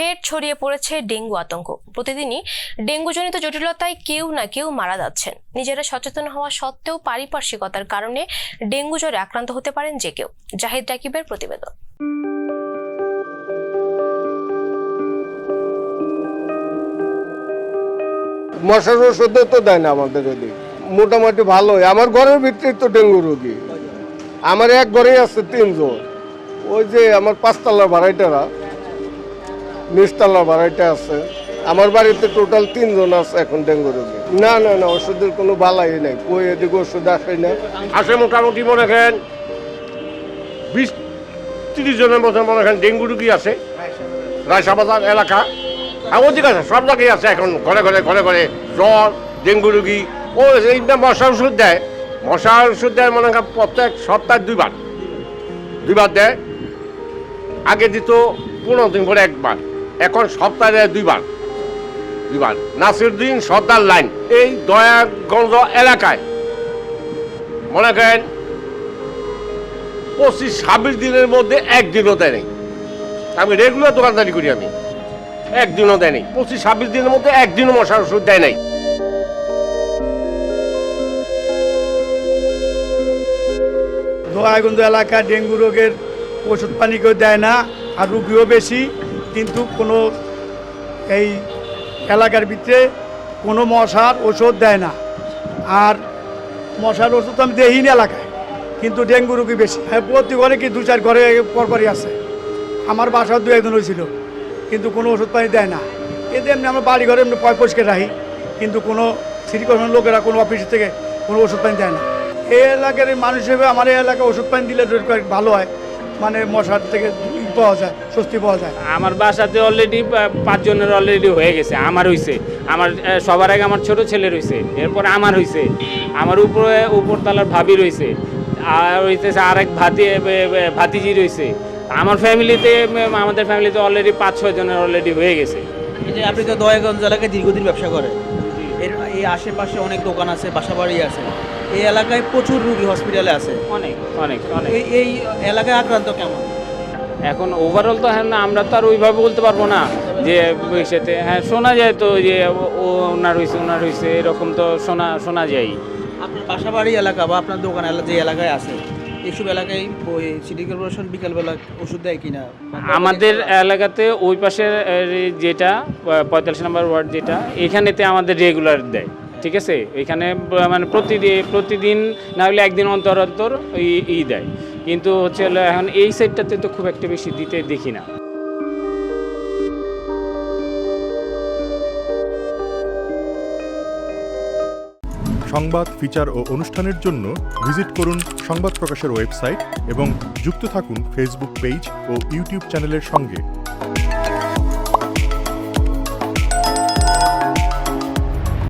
ফের ছড়িয়ে পড়েছে ডেঙ্গু আতঙ্ক। প্রতিদিনই ডেঙ্গুজনিত জটিলতায় কেউ না কেউ মারা যাচ্ছেন। নিজেরা সচেতন হওয়া সত্ত্বেও পারিপার্শ্বিকতার কারণে ডেঙ্গু জ্বরে আক্রান্ত হতে পারেন যে কেউ। জাহিদ রাকিবের প্রতিবেদন। মশার ওষুধ তো দেয় না আমাদের ওদিকে, মোটামুটি ভালোই। আমার ঘরের ভিতরে তো ডেঙ্গু রোগী, আমার এক ঘরেই আছে 3 জন। ওই যে আমার 5 তলার ভাড়াইটারা, নিচতলার ভাড়াইটা আছে। আমার বাড়িতে টোটাল 3 জন আছে এখন ডেঙ্গু রোগী। না না না, ওষুধের কোনো বালাই নাই, কই এদিকে ওষুধ আসে না। আসে মোটামুটি মনে করেন 20-30 জনের মতো মনে করেন ডেঙ্গু রোগী আছে রায়সাবাজার এলাকা। আর অধিক আছে, সব জায়গায় আছে এখন, ঘরে ঘরে ঘরে ঘরে জ্বর, ডেঙ্গু রোগী। ও এইটা মশার ওষুধ দেয়, মশার ওষুধ দেয় মনে করেন প্রত্যেক সপ্তাহে 2বার দেয়। আগে দিত 15 দিন পরে 1বার, এখন সপ্তাহে দেয় 2বার। নাসিরউদ্দিন সর্দার লাইন এই দয়াগঞ্জ এলাকায় মনে করেন 25-26 দিনের মধ্যে একদিনও দেয় নেই। আমি রেগুলার দোকানদারি করি, আমি একদিনও দেয় নেই। 25-26 দিনের মধ্যে একদিনও মশার ওষুধ দেয় নাই। দয়াগঞ্জ এলাকা ডেঙ্গু রোগের ওষুধ পানি কেউ দেয় না, আর রুগীও বেশি, কিন্তু কোনো এই এলাকার ভিতরে কোনো মশার ওষুধ দেয় না। আর মশার ওষুধ তো আমি দেখিনি এলাকায়, কিন্তু ডেঙ্গু রোগী বেশি। প্রতি ঘরে কি 2-4 ঘরে পরপরই আছে। আমার বাসাও 2-1 হয়েছিল, কিন্তু কোনো ওষুধ পানি দেয় না। এতে এমনি আমরা বাড়ি ঘরে এমনি পরিষ্কার রাখি, কিন্তু কোনো সিটি কর্পোরেশনের লোকেরা কোনো অফিস থেকে কোনো ওষুধ পানি দেয় না। এই এলাকার মানুষ হিসেবে আমার এই এলাকায় ওষুধ পানি দিলে ভালো হয়, মানে মশার থেকে পাওয়া যায়, স্বস্তি পাওয়া যায়। আমার বাসাতে অলরেডি 5 জনের অলরেডি হয়ে গেছে। আমার হয়েছে, আমার সবার আগে আমার ছোট ছেলে রয়েছে, এরপরে আমার হয়েছে, আমার উপরতলার ভাবি রয়েছে, আর হইতেছে আরেক ভাতিজি রয়েছে। আমাদের ফ্যামিলিতে অলরেডি 5-6 জনের অলরেডি হয়ে গেছে। এই যে আপনি তো দয়াগঞ্জ এলাকায় দীর্ঘদিন ব্যবসা করেন, এই আশেপাশে অনেক দোকান আছে, বাসাবাড়ি আছে, এই এলাকায় প্রচুর রোগী হসপিটালে আছে, অনেক অনেক অনেক। এই এলাকায় আক্রান্ত কেমন? এখন ওভারঅল তো হ্যাঁ না, আমরা তো আর ওইভাবে বলতে পারবো না যে সাথে হ্যাঁ শোনা যায় তো যে ওনার হয়েছে এরকম তো শোনা যায়। আপনার বাসাবাড়ি এলাকা বা আপনার দোকান যে এলাকায় আছে, এইসব এলাকায় ওই সিটি কর্পোরেশন বিকালবেলা ওষুধ দেয় কিনা? আমাদের এলাকাতে ওই পাশের যেটা 45 নম্বর ওয়ার্ড যেটা, এখানেতে আমাদের রেগুলার দেয়, ঠিক আছে। এখানে মানে প্রতিদিন না হলে একদিন অন্তর অন্তর দেয়, কিন্তু হচ্ছে এখন এই সাইডটাতে তো খুব একটা বেশি দিতে দেখি না। সংবাদ, ফিচার ও অনুষ্ঠানের জন্য ভিজিট করুন সংবাদ প্রকাশের ওয়েবসাইট এবং যুক্ত থাকুন ফেসবুক পেজ ও ইউটিউব চ্যানেলের সঙ্গে।